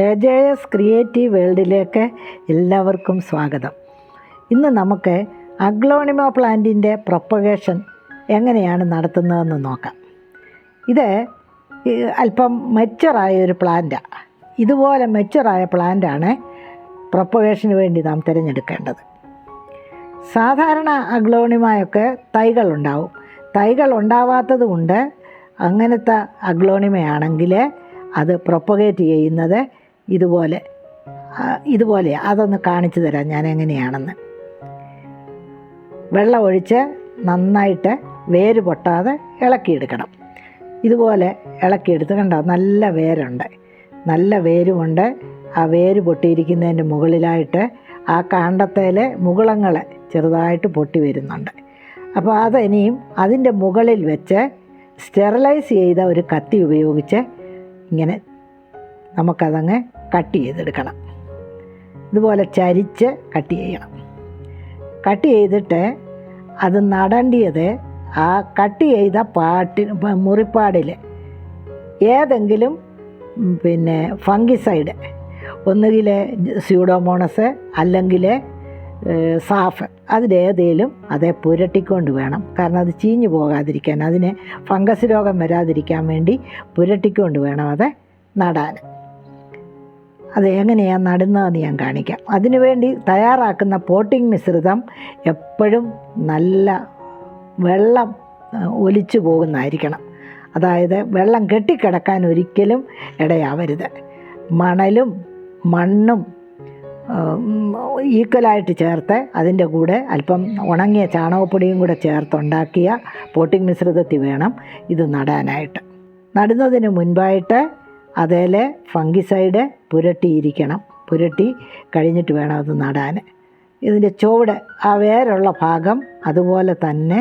AJS creative വേൾഡിലേക്ക് എല്ലാവർക്കും സ്വാഗതം. ഇന്ന് നമുക്ക് അഗ്ലോണിമ പ്ലാന്റിൻ്റെ പ്രൊപ്പഗേഷൻ എങ്ങനെയാണ് നടത്തുന്നതെന്ന് നോക്കാം. ഇത് അല്പം മെച്ചുറായ ഒരു പ്ലാന്റാണ്. ഇതുപോലെ മെച്ചുറായ പ്ലാന്റാണ് പ്രൊപ്പഗേഷന് വേണ്ടി നാം തിരഞ്ഞെടുക്കേണ്ടത്. സാധാരണ അഗ്ലോണിമയൊക്കെ തൈകളുണ്ടാവും. തൈകൾ ഉണ്ടാവാത്തത് കൊണ്ട് അങ്ങനത്തെ അഗ്ലോണിമയാണെങ്കിൽ അത് പ്രൊപ്പഗേറ്റ് ചെയ്യുന്നത് ഇതുപോലെ അതൊന്ന് കാണിച്ചു തരാം ഞാൻ എങ്ങനെയാണെന്ന്. വെള്ളം ഒഴിച്ച് നന്നായിട്ട് വേര് പൊട്ടാതെ ഇളക്കിയെടുക്കണം. ഇതുപോലെ ഇളക്കിയെടുത്ത് കണ്ടോ, നല്ല വേരുണ്ട്, നല്ല വേരുമുണ്ട്. ആ വേര് പൊട്ടിയിരിക്കുന്നതിൻ്റെ മുകളിലായിട്ട് ആ കാണ്ടത്തേലെ മുകുളങ്ങൾ ചെറുതായിട്ട് പൊട്ടി വരുന്നുണ്ട്. അപ്പോൾ അതിനിയും അതിൻ്റെ മുകളിൽ വെച്ച് സ്റ്റെറിലൈസ് ചെയ്ത ഒരു കത്തി ഉപയോഗിച്ച് ഇങ്ങനെ നമുക്കതങ്ങ് കട്ട് ചെയ്തെടുക്കണം. ഇതുപോലെ ചരിച്ച് കട്ട് ചെയ്യണം. കട്ട് ചെയ്തിട്ട് അത് നടേണ്ടിയത് ആ കട്ട് ചെയ്ത മുറിപ്പാടിൽ ഏതെങ്കിലും ഫംഗിസൈഡ്, ഒന്നുകിൽ സ്യൂഡോമോണസ് അല്ലെങ്കിൽ സാഫ്, അതിലേതേലും അതേ പുരട്ടിക്കൊണ്ട് വേണം. കാരണം അത് ചീഞ്ഞു പോകാതിരിക്കാൻ, അതിന് ഫംഗസ് രോഗം വരാതിരിക്കാൻ വേണ്ടി പുരട്ടിക്കൊണ്ട് വേണം അത് നടാൻ. അത് എങ്ങനെയാണ് നടുന്നതെന്ന് ഞാൻ കാണിക്കാം. അതിനുവേണ്ടി തയ്യാറാക്കുന്ന പോട്ടിംഗ് മിശ്രിതം എപ്പോഴും നല്ല വെള്ളം ഒലിച്ചു പോകുന്നതായിരിക്കണം. അതായത് വെള്ളം കെട്ടിക്കിടക്കാൻ ഒരിക്കലും ഇടയാവരുത്. മണലും മണ്ണും ഈക്വലായിട്ട് ചേർത്ത് അതിൻ്റെ കൂടെ അല്പം ഉണങ്ങിയ ചാണകപ്പൊടിയും കൂടെ ചേർത്തുണ്ടാക്കിയ പോട്ടിംഗ് മിശ്രിതത്തിൽ വേണം ഇത് നടാനായിട്ട്. നടുന്നതിന് മുൻപായിട്ട് അതിൽ ഫംഗിസൈഡ് പുരട്ടിയിരിക്കണം. പുരട്ടി കഴിഞ്ഞിട്ട് വേണം അത് നടാൻ. ഇതിൻ്റെ ചുവട്, ആ വേരുള്ള ഭാഗം അതുപോലെ തന്നെ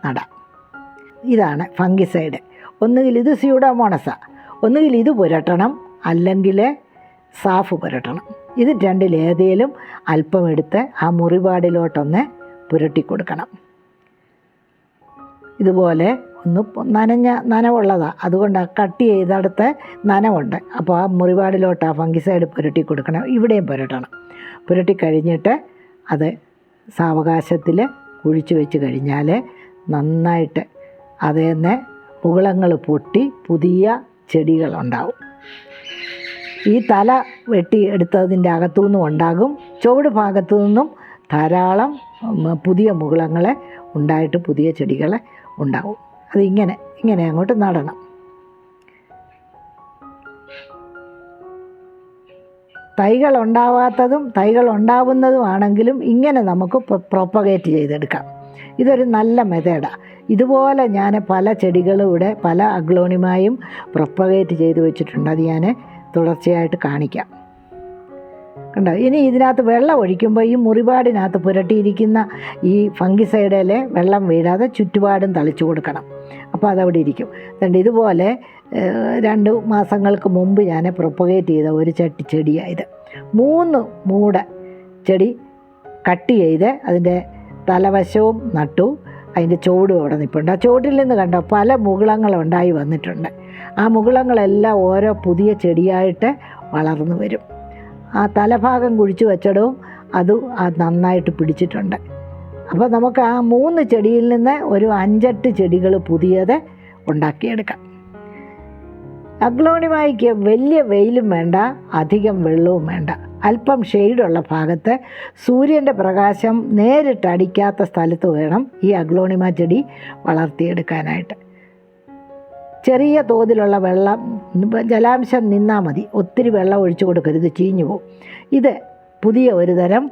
നടാം. ഇതാണ് ഫംഗിസൈഡ്. ഒന്നുകിൽ ഇത് സ്യൂഡോമോണസാണ്, ഒന്നുകിൽ ഇത് പുരട്ടണം, അല്ലെങ്കിൽ സാഫ് പുരട്ടണം. ഇത് രണ്ടിലേതേലും അല്പം എടുത്ത് ആ മുറിപാടിലോട്ടൊന്ന് പുരട്ടി കൊടുക്കണം. ഇതുപോലെ ഒന്ന് നനവുള്ളതാണ്, അതുകൊണ്ട് കട്ട് ചെയ്തെടുത്ത് നനവുണ്ട്. അപ്പോൾ ആ മുറിപാടിലോട്ട് ആ ഫംഗിസൈഡ് പുരട്ടി കൊടുക്കണം. ഇവിടെയും പുരട്ടണം. പുരട്ടി കഴിഞ്ഞിട്ട് അത് സാവകാശത്തിൽ കുഴിച്ച് വെച്ച് കഴിഞ്ഞാൽ നന്നായിട്ട് അതിൽ നിന്ന് മുകുളങ്ങൾ പൊട്ടി പുതിയ ചെടികളുണ്ടാവും. ഈ തല വെട്ടി എടുത്തതിൻ്റെ അകത്തുനിന്നും ഉണ്ടാകും, ചുവട് ഭാഗത്തു നിന്നും ധാരാളം പുതിയ മുകുളങ്ങൾ ഉണ്ടായിട്ട് പുതിയ ചെടികൾ ഉണ്ടാവും. അത് ഇങ്ങനെ അങ്ങോട്ട് നടണം. തൈകൾ ഉണ്ടാവാത്തതും തൈകൾ ഉണ്ടാവുന്നതുമാണെങ്കിലും ഇങ്ങനെ നമുക്ക് പ്രൊപ്പഗേറ്റ് ചെയ്തെടുക്കാം. ഇതൊരു നല്ല മെത്തേഡാണ്. ഇതുപോലെ ഞാൻ പല ചെടികളും ഇവിടെ പല അഗ്ലോണിമായും പ്രൊപ്പഗേറ്റ് ചെയ്ത് വെച്ചിട്ടുണ്ട്. അത് ഞാൻ തുടർച്ചയായിട്ട് കാണിക്കാം. കണ്ടോ, ഇനി ഇതിനകത്ത് വെള്ളം ഒഴിക്കുമ്പോൾ ഈ മുറിപാടിനകത്ത് പുരട്ടിയിരിക്കുന്ന ഈ ഫംഗിസൈഡിൽ വെള്ളം വീഴാതെ ചുറ്റുപാടും തളിച്ചു കൊടുക്കണം. അപ്പോൾ അതവിടെ ഇരിക്കും. അതുകൊണ്ട് ഇതുപോലെ 2 മാസങ്ങൾക്ക് മുമ്പ് ഞാൻ പ്രൊപ്പഗേറ്റ് ചെയ്ത ഒരു ചെടിയായത്. 3 മൂട് ചെടി കട്ട് ചെയ്ത് അതിൻ്റെ തലവശവും നട്ടു. അതിൻ്റെ ചുവടും അവിടെ നിൽപ്പുണ്ട്. ആ ചുവട്ടിൽ നിന്ന് കണ്ടോ പല മുകുളങ്ങളുണ്ടായി വന്നിട്ടുണ്ട്. ആ മുകുളങ്ങളെല്ലാം ഓരോ പുതിയ ചെടിയായിട്ട് വളർന്നു വരും. ആ തലഭാഗം കുഴിച്ച് വെച്ചിടവും അത് നന്നായിട്ട് പിടിച്ചിട്ടുണ്ട്. അപ്പോൾ നമുക്ക് ആ 3 ചെടിയിൽ നിന്ന് ഒരു 5-8 ചെടികൾ പുതിയത് ഉണ്ടാക്കിയെടുക്കാം. അഗ്ലോണിമയ്ക്ക് വലിയ വെയിലും വേണ്ട, അധികം വെള്ളവും വേണ്ട. അല്പം ഷെയ്ഡുള്ള ഭാഗത്ത് സൂര്യൻ്റെ പ്രകാശം നേരിട്ട് അടിക്കാത്ത സ്ഥലത്ത് വേണം ഈ അഗ്ലോണിമ ചെടി വളർത്തിയെടുക്കാനായിട്ട്. ചെറിയ തോതിലുള്ള വെള്ളം, ജലാംശം നിന്നാൽ മതി. ഒത്തിരി വെള്ളം ഒഴിച്ചു കൊടുക്കരുത്, ചീഞ്ഞു പോകും. ഇത് പുതിയ ഒരു തരം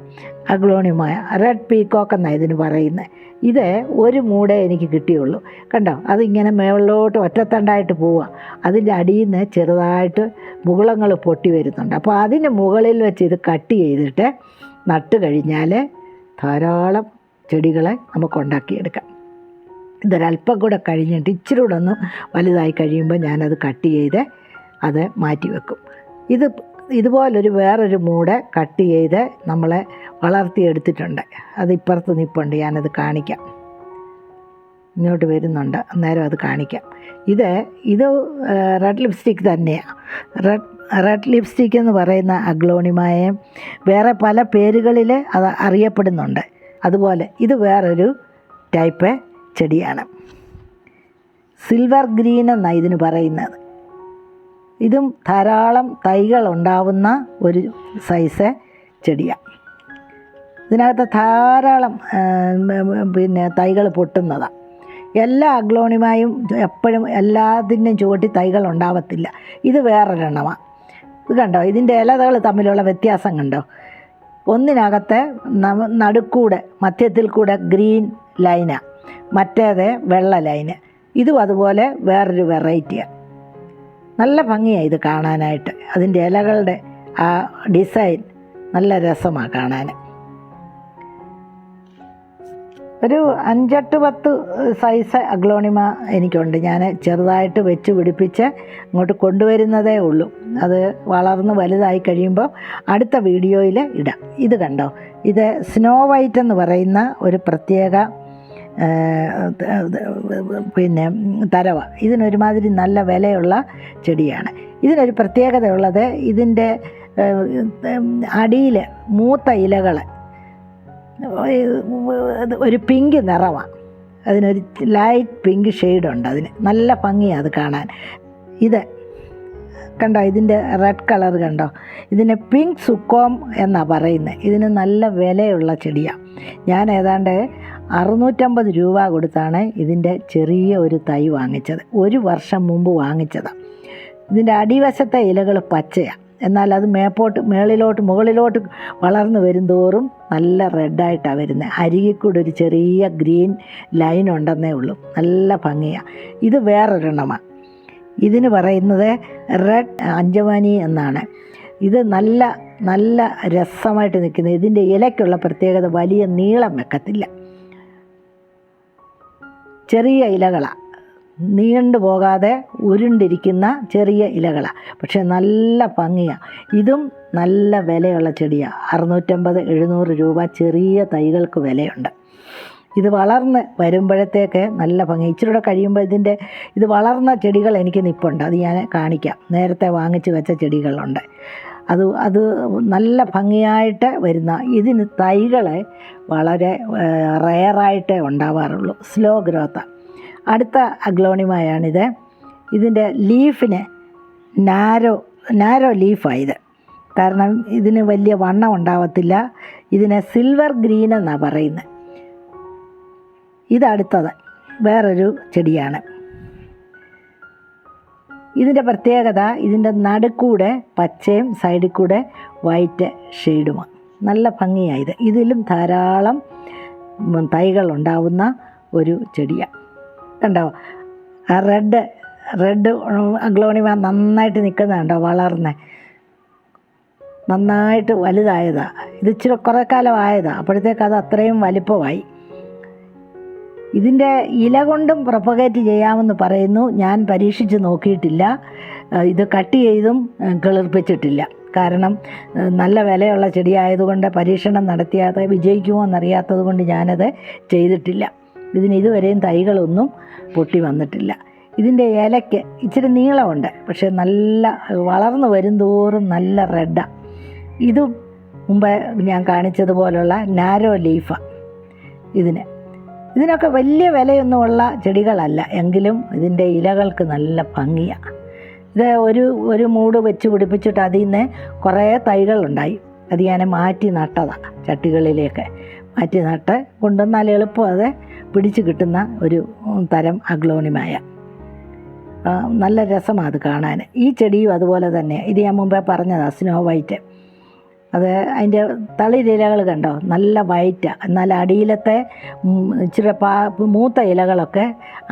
അഗ്ലോണിമ, റെഡ് പീക്കോക്ക് എന്നാണ് ഇതിന് പറയുന്നത്. ഇത് ഒരു മൂടേ എനിക്ക് കിട്ടിയുള്ളൂ. കണ്ടോ, അതിങ്ങനെ മുകളിലോട്ട് ഒറ്റത്തണ്ടായിട്ട് പോവുക. അതിൻ്റെ അടിയിൽ നിന്ന് ചെറുതായിട്ട് മുകുളങ്ങൾ പൊട്ടി വരുന്നുണ്ട്. അപ്പോൾ അതിന് മുകളിൽ വെച്ച് ഇത് കട്ട് ചെയ്തിട്ട് നട്ട് കഴിഞ്ഞാൽ ധാരാളം ചെടികളെ നമുക്ക് ഉണ്ടാക്കിയെടുക്കാം. ഇതൊരല്പം കൂടെ കഴിഞ്ഞിട്ട് ഇച്ചിരി കൂടെ ഒന്ന് വലുതായി കഴിയുമ്പോൾ ഞാനത് കട്ട് ചെയ്ത് അത് മാറ്റി വെക്കും. ഇതുപോലൊരു വേറൊരു മൂട് കട്ട് ചെയ്ത് നമ്മൾ വളർത്തിയെടുത്തിട്ടുണ്ട്. അത് ഇപ്പുറത്ത് നിൽപ്പുണ്ട്, ഞാനത് കാണിക്കാം. ഇങ്ങോട്ട് വരുന്നുണ്ട്, അന്നേരം അത് കാണിക്കാം. ഇത് റെഡ് ലിപ്സ്റ്റിക് തന്നെയാണ്. റെഡ് ലിപ്സ്റ്റിക് എന്ന് പറയുന്ന അഗ്ലോണിമയെ വേറെ പല പേരുകളിൽ അത് അറിയപ്പെടുന്നുണ്ട്. അതുപോലെ ഇത് വേറൊരു ടൈപ്പ് ചെടിയാണ്. സിൽവർ ഗ്രീൻ എന്നാണ് ഇതിന് പറയുന്നത്. ഇതും ധാരാളം തൈകൾ ഉണ്ടാവുന്ന ഒരു സൈസ് ചെടിയാണ്. ഇതിനകത്ത് ധാരാളം തൈകൾ പൊട്ടുന്നതാണ്. എല്ലാ അഗ്ലോണിമയും എപ്പോഴും എല്ലാത്തിൻ്റെയും ചുവട്ടി തൈകൾ ഉണ്ടാവത്തില്ല. ഇത് വേറൊരെണ്ണമാണ്. ഇത് കണ്ടോ, ഇതിൻ്റെ ഇലകൾ തമ്മിലുള്ള വ്യത്യാസം കണ്ടോ? ഒന്നിനകത്ത് നടുക്കൂടെ മധ്യത്തിൽ കൂടെ ഗ്രീൻ ലൈനാണ്, മറ്റേത് വെള്ള ലൈന്. ഇതും അതുപോലെ വേറൊരു വെറൈറ്റിയാണ്. നല്ല ഭംഗിയാണ് ഇത് കാണാനായിട്ട്. അതിൻ്റെ ഇലകളുടെ ആ ഡിസൈൻ നല്ല രസമാണ് കാണാൻ. ഒരു 5-10 സൈസ് അഗ്ലോണിമ എനിക്കുണ്ട്. ഞാൻ ചെറുതായിട്ട് വെച്ച് പിടിപ്പിച്ച് ഇങ്ങോട്ട് കൊണ്ടുവരുന്നതേ ഉള്ളൂ. അത് വളർന്ന് വലുതായി കഴിയുമ്പോൾ അടുത്ത വീഡിയോയിൽ ഇടാം. ഇത് കണ്ടോ, ഇത് സ്നോ വൈറ്റ് എന്ന് പറയുന്ന ഒരു പ്രത്യേക തരവ. ഇതിനൊരുമാതിരി നല്ല വിലയുള്ള ചെടിയാണ്. ഇതിനൊരു പ്രത്യേകതയുള്ളത്, ഇതിൻ്റെ അടിയിൽ മൂത്ത ഇലകൾ ഒരു പിങ്ക് നിറമാണ്. അതിനൊരു ലൈറ്റ് പിങ്ക് ഷെയ്ഡുണ്ട്. അതിന് നല്ല ഭംഗിയാണ് അത് കാണാൻ. ഇത് കണ്ടോ, ഇതിൻ്റെ റെഡ് കളർ കണ്ടോ, ഇതിന് പിങ്ക് സുക്കോം എന്നാണ് പറയുന്നത്. ഇതിന് നല്ല വിലയുള്ള ചെടിയാണ്. ഞാൻ ഏതാണ്ട് 650 രൂപ കൊടുത്താണ് ഇതിൻ്റെ ചെറിയ ഒരു തൈ വാങ്ങിച്ചത്. 1 വർഷം മുമ്പ് വാങ്ങിച്ചതാണ്. ഇതിൻ്റെ അടിവശത്തെ ഇലകൾ പച്ചയാണ്, എന്നാൽ അത് മുകളിലോട്ട് വളർന്നു വരും തോറും നല്ല റെഡായിട്ടാണ് വരുന്നത്. അരികിൽ കൂടെ ഒരു ചെറിയ ഗ്രീൻ ലൈൻ ഉണ്ടെന്നേ ഉള്ളൂ. നല്ല ഭംഗിയാണ്. ഇത് വേറൊരെണ്ണമാണ്. ഇതിന് പറയുന്നത് റെഡ് അഞ്ചവാനി എന്നാണ്. ഇത് നല്ല നല്ല രസമായിട്ട് നിൽക്കുന്നത്. ഇതിൻ്റെ ഇലയ്ക്കുള്ള പ്രത്യേകത വലിയ നീളം വെക്കത്തില്ല, ചെറിയ ഇലകളാണ്. നീണ്ടു പോകാതെ ഉരുണ്ടിരിക്കുന്ന ചെറിയ ഇലകളാണ്, പക്ഷേ നല്ല ഭംഗിയാണ്. ഇതും നല്ല വിലയുള്ള ചെടിയാണ്. 650-700 രൂപ ചെറിയ തൈകൾക്ക് വിലയുണ്ട്. ഇത് വളർന്ന് വരുമ്പോഴത്തേക്ക് നല്ല ഭംഗി. ഇച്ചിരി കൂടെ കഴിയുമ്പോൾ ഇത് വളർന്ന ചെടികൾ എനിക്ക് നിൽപ്പുണ്ട്, അത് ഞാൻ കാണിക്കാം. നേരത്തെ വാങ്ങിച്ച് വെച്ച ചെടികളുണ്ട്. അത് നല്ല ഭംഗിയായിട്ട് വരുന്ന. ഇതിന് തൈകൾ വളരെ റെയറായിട്ടേ ഉണ്ടാവാറുള്ളൂ, സ്ലോ ഗ്രോത്താണ്. അടുത്ത അഗ്ലോണിമയാണിത്. ഇതിൻ്റെ ലീഫിന് നാരോ ലീഫായത് കാരണം ഇതിന് വലിയ വണ്ണം ഉണ്ടാവത്തില്ല. ഇതിനെ സിൽവർ ഗ്രീൻ എന്നാണ് പറയുന്നത്. ഇതടുത്തത് വേറൊരു ചെടിയാണ്. ഇതിൻ്റെ പ്രത്യേകത, ഇതിൻ്റെ നടുക്കൂടെ പച്ചയും സൈഡിൽ കൂടെ വൈറ്റ് ഷെയ്ഡുമാണ്. നല്ല ഭംഗിയായത്. ഇതിലും ധാരാളം തൈകൾ ഉണ്ടാവുന്ന ഒരു ചെടിയാണ്. കണ്ടോ, ആ റെഡ് അഗ്ലോണിമ നന്നായിട്ട് നിൽക്കുന്നുണ്ടോ, വളർന്ന് നന്നായിട്ട് വലുതായതാണ്. ഇത് ഇച്ചിരി കുറേ കാലം ആയതാണ്, അപ്പോഴത്തേക്ക് അത് അത്രയും വലിപ്പമായി. ഇതിൻ്റെ ഇല കൊണ്ടും പ്രൊപ്പഗേറ്റ് ചെയ്യാമെന്ന് പറയുന്നു. ഞാൻ പരീക്ഷിച്ച് നോക്കിയിട്ടില്ല. ഇത് കട്ട് ചെയ്തും കിളിർപ്പിച്ചിട്ടില്ല. കാരണം നല്ല വിലയുള്ള ചെടിയായതുകൊണ്ട് പരീക്ഷണം നടത്തിയാതെ വിജയിക്കുമോ എന്നറിയാത്തത് കൊണ്ട് ഞാനത് ചെയ്തിട്ടില്ല. ഇതിന് ഇതുവരെയും തൈകളൊന്നും പൊട്ടി വന്നിട്ടില്ല. ഇതിൻ്റെ ഇലയ്ക്ക് ഇച്ചിരി നീളമുണ്ട്, പക്ഷേ നല്ല വളർന്നു വരും തോറും നല്ല റെഡാണ്. ഇതും മുമ്പ് ഞാൻ കാണിച്ചതുപോലുള്ള നാരോ ലീഫാണ്. ഇതിനൊക്കെ വലിയ വിലയൊന്നുമുള്ള ചെടികളല്ല, എങ്കിലും ഇതിൻ്റെ ഇലകൾക്ക് നല്ല ഭംഗിയാണ്. ഇത് ഒരു മൂട് വെച്ച് പിടിപ്പിച്ചിട്ട് അതിൽ നിന്ന് കുറേ തൈകളുണ്ടായി. അത് ഞാൻ മാറ്റി നട്ടതാണ്, ചട്ടികളിലേക്ക് മാറ്റി നട്ട് കൊണ്ടുവന്നാൽ എളുപ്പം അത് പിടിച്ച് കിട്ടുന്ന ഒരു തരം അഗ്ലോണിമായ. നല്ല രസമാണ് അത് കാണാൻ. ഈ ചെടിയും അതുപോലെ തന്നെ. ഇത് ഞാൻ മുമ്പേ പറഞ്ഞതാണ്, സ്നോ വൈറ്റ്. അത് അതിൻ്റെ തളിരിലകൾ കണ്ടോ, നല്ല വൈറ്റാണ്. എന്നാൽ അടിയിലത്തെ ഇച്ചിരി മൂത്ത ഇലകളൊക്കെ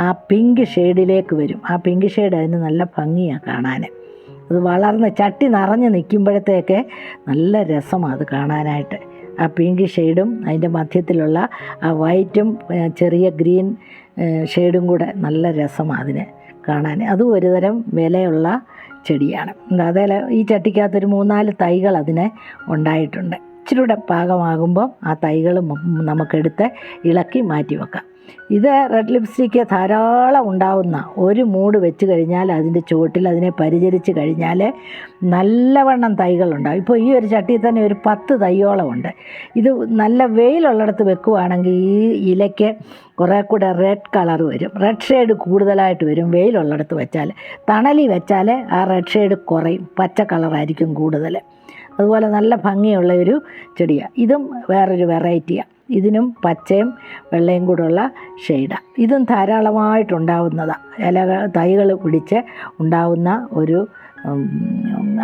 ആ പിങ്ക് ഷെയ്ഡിലേക്ക് വരും. ആ പിങ്ക് ഷെയ്ഡ് അതിന് നല്ല ഭംഗിയാണ് കാണാൻ. അത് വളർന്ന് ചട്ടി നിറഞ്ഞ് നിൽക്കുമ്പോഴത്തേക്ക് നല്ല രസമാണ് അത് കാണാനായിട്ട്. ആ പിങ്ക് ഷെയ്ഡും അതിൻ്റെ മധ്യത്തിലുള്ള ആ വൈറ്റും ചെറിയ ഗ്രീൻ ഷെയ്ഡും കൂടെ നല്ല രസമാണ് അതിന് കാണാൻ. അതും ഒരുതരം വിലയുള്ള ചെടിയാണ്. അതേപോലെ ഈ ചട്ടിക്കകത്തൊരു 3-4 തൈകൾ അതിന് ഉണ്ടായിട്ടുണ്ട്. ഇച്ചിരി കൂടെ പാകമാകുമ്പോൾ ആ തൈകൾ നമുക്കെടുത്ത് ഇളക്കി മാറ്റി വെക്കാം. ഇത് റെഡ് ലിപ്സ്റ്റിക്ക് ധാരാളം ഉണ്ടാവുന്ന ഒരു മൂട് വെച്ച് കഴിഞ്ഞാൽ അതിൻ്റെ ചുവട്ടിൽ അതിനെ പരിചരിച്ച് കഴിഞ്ഞാൽ നല്ലവണ്ണം തൈകളുണ്ടാവും. ഇപ്പോൾ ഈ ഒരു ചട്ടിയിൽ തന്നെ ഒരു 10 തൈയോളം ഉണ്ട്. ഇത് നല്ല വെയിലുള്ളിടത്ത് വെക്കുവാണെങ്കിൽ ഈ ഇലയ്ക്ക് കുറേ കൂടെ റെഡ് കളർ വരും, റെഡ് ഷെയ്ഡ് കൂടുതലായിട്ട് വരും വെയിലുള്ളിടത്ത് വെച്ചാൽ. തണലിൽ വെച്ചാൽ ആ റെഡ് ഷെയ്ഡ് കുറയും, പച്ച കളറായിരിക്കും കൂടുതൽ. അതുപോലെ നല്ല ഭംഗിയുള്ള ഒരു ചെടിയാണ്. ഇതും വേറൊരു വെറൈറ്റിയാണ്. ഇതിനും പച്ചയും വെള്ളയും കൂടെയുള്ള ഷെയ്ഡാണ്. ഇതും ധാരാളമായിട്ടുണ്ടാവുന്നതാണ്. തൈകൾ പിടിച്ച് ഉണ്ടാവുന്ന ഒരു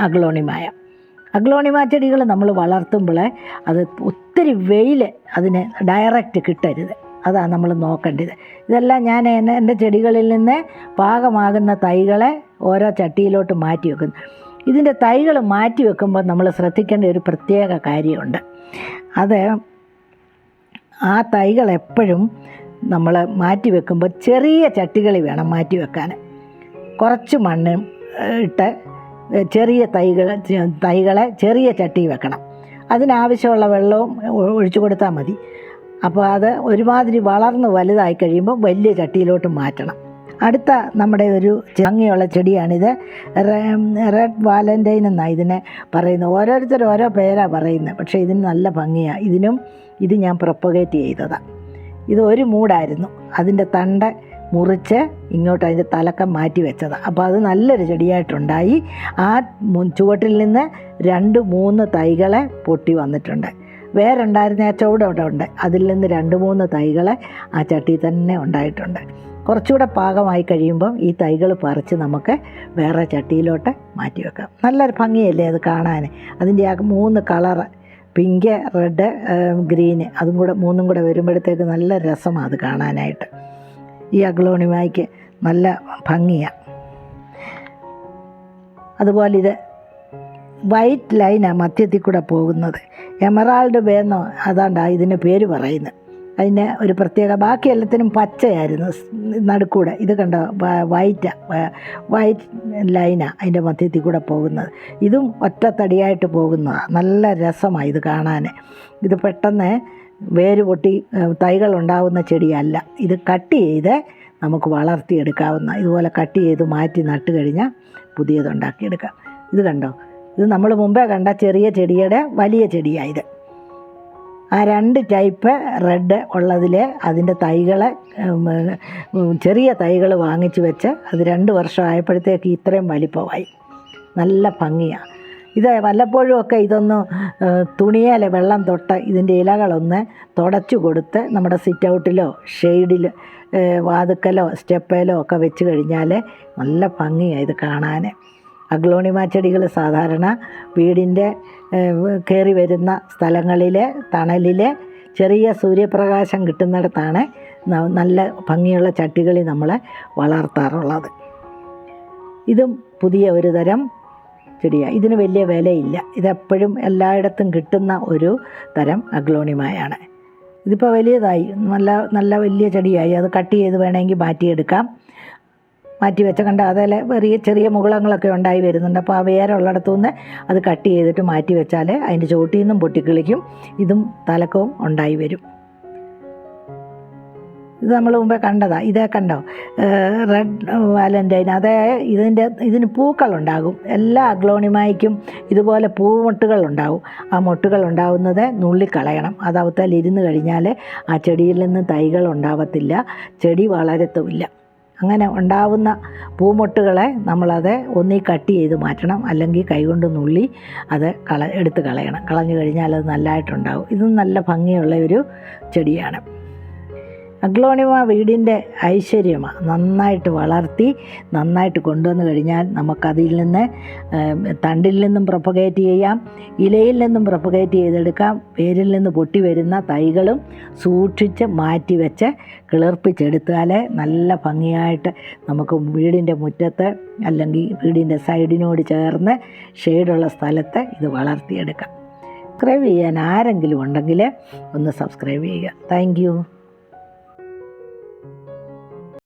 അഗ്ലോണിമായ. അഗ്ലോണിമ ചെടികൾ നമ്മൾ വളർത്തുമ്പോൾ അത് ഒത്തിരി വെയിൽ അതിന് ഡയറക്റ്റ് കിട്ടരുത്. അതാണ് നമ്മൾ നോക്കേണ്ടത്. ഇതെല്ലാം ഞാൻ എൻ്റെ ചെടികളിൽ നിന്ന് പാകമാകുന്ന തൈകളെ ഓരോ ചട്ടിയിലോട്ട് മാറ്റി വെക്കുന്നു. ഇതിൻ്റെ തൈകൾ മാറ്റി വെക്കുമ്പോൾ നമ്മൾ ശ്രദ്ധിക്കേണ്ട ഒരു പ്രത്യേക കാര്യമുണ്ട്. അത് ആ തൈകൾ എപ്പോഴും നമ്മൾ മാറ്റി വെക്കുമ്പോൾ ചെറിയ ചട്ടികളിൽ വേണം മാറ്റി വെക്കാൻ. കുറച്ച് മണ്ണ് ഇട്ട് ചെറിയ തൈകളെ ചെറിയ ചട്ടി വെക്കണം. അതിനാവശ്യമുള്ള വെള്ളവും ഒഴിച്ചു കൊടുത്താൽ മതി. അപ്പോൾ അത് ഒരുമാതിരി വളർന്ന് വലുതായി കഴിയുമ്പോൾ വലിയ ചട്ടിയിലോട്ട് മാറ്റണം. അടുത്ത നമ്മുടെ ഒരു ഭംഗിയുള്ള ചെടിയാണിത്. റെഡ് വാലൻറ്റൈൻ എന്നാണ് ഇതിനെ പറയുന്നത്. ഓരോരുത്തർ ഓരോ പേരാണ് പറയുന്നത്, പക്ഷേ ഇതിന് നല്ല ഭംഗിയാണ്. ഇത് ഞാൻ പ്രൊപ്പഗേറ്റ് ചെയ്തതാണ്. ഇത് ഒരു മൂടായിരുന്നു. അതിൻ്റെ തണ്ട് മുറിച്ച് ഇങ്ങോട്ട് അതിൻ്റെ തലക്കം മാറ്റി വെച്ചതാണ്. അപ്പോൾ അത് നല്ലൊരു ചെടിയായിട്ടുണ്ടായി. ആ ചുവട്ടിൽ നിന്ന് 2-3 തൈകളെ പൊട്ടി വന്നിട്ടുണ്ട്. വേരുണ്ടായിരുന്ന ആ ചുവട് അവിടെ ഉണ്ട്. അതിൽ നിന്ന് 2-3 തൈകളെ ആ ചട്ടിയിൽ തന്നെ ഉണ്ടായിട്ടുണ്ട്. കുറച്ചുകൂടെ പാകമായി കഴിയുമ്പം ഈ തൈകൾ പറിച്ച് നമുക്ക് വേറെ ചട്ടിയിലോട്ട് മാറ്റി വെക്കാം. നല്ലൊരു ഭംഗിയല്ലേ അത് കാണാൻ. അതിൻ്റെ ആ 3 കളറ്, പിങ്ക്, റെഡ്, ഗ്രീന്, അതും കൂടെ 3ഉം കൂടെ വരുമ്പോഴത്തേക്ക് നല്ല രസമാണ് അത് കാണാനായിട്ട്. ഈ അഗ്ലോണിമയ്ക്ക് നല്ല ഭംഗിയാണ്. അതുപോലെ ഇത് വൈറ്റ് ലൈനാണ് മധ്യത്തിൽ കൂടെ പോകുന്നത്. എമറാൾഡ് ബേന്നോ അതാണ്ടാ ഇതിൻ്റെ പേര് പറയുന്നത്. അതിന് ഒരു പ്രത്യേക, ബാക്കി എല്ലാത്തിനും പച്ചയായിരുന്നു നടുക്കൂടെ. ഇത് കണ്ടോ, വൈറ്റ് ലൈനാണ് അതിൻ്റെ മധ്യത്തിൽ കൂടെ പോകുന്നത്. ഇതും ഒറ്റത്തടിയായിട്ട് പോകുന്നതാണ്. നല്ല രസമാണ് ഇത് കാണാൻ. ഇത് പെട്ടെന്ന് വേര് പൊട്ടി തൈകൾ ഉണ്ടാകുന്ന ചെടിയല്ല. ഇത് കട്ട് ചെയ്ത് നമുക്ക് വളർത്തിയെടുക്കാവുന്ന, ഇതുപോലെ കട്ട് ചെയ്ത് മാറ്റി നട്ട് കഴിഞ്ഞാൽ പുതിയതുണ്ടാക്കിയെടുക്കാം. ഇത് കണ്ടോ, ഇത് നമ്മൾ മുമ്പേ കണ്ട ചെറിയ ചെടിയുടെ വലിയ ചെടിയായത്. ആ 2 ടൈപ്പ് റെഡ് ഉള്ളതിൽ അതിൻ്റെ തൈകളെ ചെറിയ തൈകൾ വാങ്ങിച്ച് വെച്ച് അത് 2 വർഷം ആയപ്പോഴത്തേക്ക് ഇത്രയും വലിപ്പമായി. നല്ല ഭംഗിയാണ്. ഇത് വല്ലപ്പോഴും ഒക്കെ ഇതൊന്ന് തുണിയേൽ വെള്ളം തൊട്ട് ഇതിൻ്റെ ഇലകളൊന്ന് തുടച്ചു കൊടുത്ത് നമ്മുടെ സിറ്റ് ഔട്ടിലോ ഷെയ്ഡിൽ വാതുക്കലോ സ്റ്റെപ്പേലോ ഒക്കെ വെച്ച് കഴിഞ്ഞാൽ നല്ല ഭംഗിയാണ് ഇത് കാണാൻ. അഗ്ലോണിമ ചെടികൾ സാധാരണ വീടിൻ്റെ കയറി വരുന്ന സ്ഥലങ്ങളിൽ തണലിൽ ചെറിയ സൂര്യപ്രകാശം കിട്ടുന്നിടത്താണ് നല്ല ഭംഗിയുള്ള ചട്ടികളിൽ നമ്മൾ വളർത്താറുള്ളത്. ഇതും പുതിയ ഒരു തരം ചെടിയാണ്. ഇതിന് വലിയ വിലയില്ല. ഇതെപ്പോഴും എല്ലായിടത്തും കിട്ടുന്ന ഒരു തരം അഗ്ലോണിമയാണ്. ഇതിപ്പോൾ വലിയതായി, നല്ല വലിയ ചെടിയായി. അത് കട്ട് ചെയ്ത് വേണമെങ്കിൽ മാറ്റിയെടുക്കാം. മാറ്റി വെച്ച കണ്ട അതിൽ ചെറിയ മുകുളങ്ങളൊക്കെ ഉണ്ടായി വരുന്നുണ്ട്. അപ്പോൾ ആ വേരുള്ളിടത്തു നിന്ന് അത് കട്ട് ചെയ്തിട്ട് മാറ്റി വെച്ചാൽ അതിൻ്റെ ചോട്ടിൽ നിന്നും പൊട്ടിക്കിളിക്കും. ഇതും തലക്കവും ഉണ്ടായി വരും. ഇത് നമ്മൾ മുമ്പേ കണ്ടതാണ്. ഇതേ കണ്ടോ, റെഡ് വാലൻറ്റൈൻ. ഇതിന് പൂക്കളുണ്ടാകും. എല്ലാ അഗ്ലോണിമയ്ക്കും ഇതുപോലെ പൂമൊട്ടുകൾ ഉണ്ടാകും. ആ മൊട്ടുകൾ ഉണ്ടാകുന്നത് നുള്ളിക്കളയണം. അത് അവത്താൽ ഇരുന്ന് കഴിഞ്ഞാൽ ആ ചെടിയിൽ നിന്ന് തൈകൾ ഉണ്ടാവത്തില്ല, ചെടി വളരത്തുമില്ല. അങ്ങനെ ഉണ്ടാവുന്ന പൂമൊട്ടുകളെ നമ്മളത് ഒന്നീ കട്ട് ചെയ്ത് മാറ്റണം, അല്ലെങ്കിൽ കൈകൊണ്ട് നുള്ളി അത് എടുത്ത് കളയണം. കളഞ്ഞു കഴിഞ്ഞാൽ അത് നല്ലതായിട്ടുണ്ടാവും. ഇതും നല്ല ഭംഗിയുള്ള ഒരു ചെടിയാണ്. അഗ്ലോണിമ വീടിൻ്റെ ഐശ്വര്യമാണ്. നന്നായിട്ട് വളർത്തി നന്നായിട്ട് കൊണ്ടുവന്ന് കഴിഞ്ഞാൽ നമുക്കതിൽ നിന്ന് തണ്ടിൽ നിന്നും പ്രൊപ്പഗേറ്റ് ചെയ്യാം, ഇലയിൽ നിന്നും പ്രൊപ്പഗേറ്റ് ചെയ്തെടുക്കാം. വേരിൽ നിന്ന് പൊട്ടി വരുന്ന തൈകളും സൂക്ഷിച്ച് മാറ്റി വെച്ച് കിളിർപ്പിച്ചെടുത്താൽ നല്ല ഭംഗിയായിട്ട് നമുക്ക് വീടിൻ്റെ മുറ്റത്ത് അല്ലെങ്കിൽ വീടിൻ്റെ സൈഡിനോട് ചേർന്ന് ഷെയ്ഡുള്ള സ്ഥലത്ത് ഇത് വളർത്തിയെടുക്കാം. സബ്സ്ക്രൈബ് ചെയ്യാൻ ആരെങ്കിലും ഉണ്ടെങ്കിൽ ഒന്ന് സബ്സ്ക്രൈബ് ചെയ്യുക. Thank you.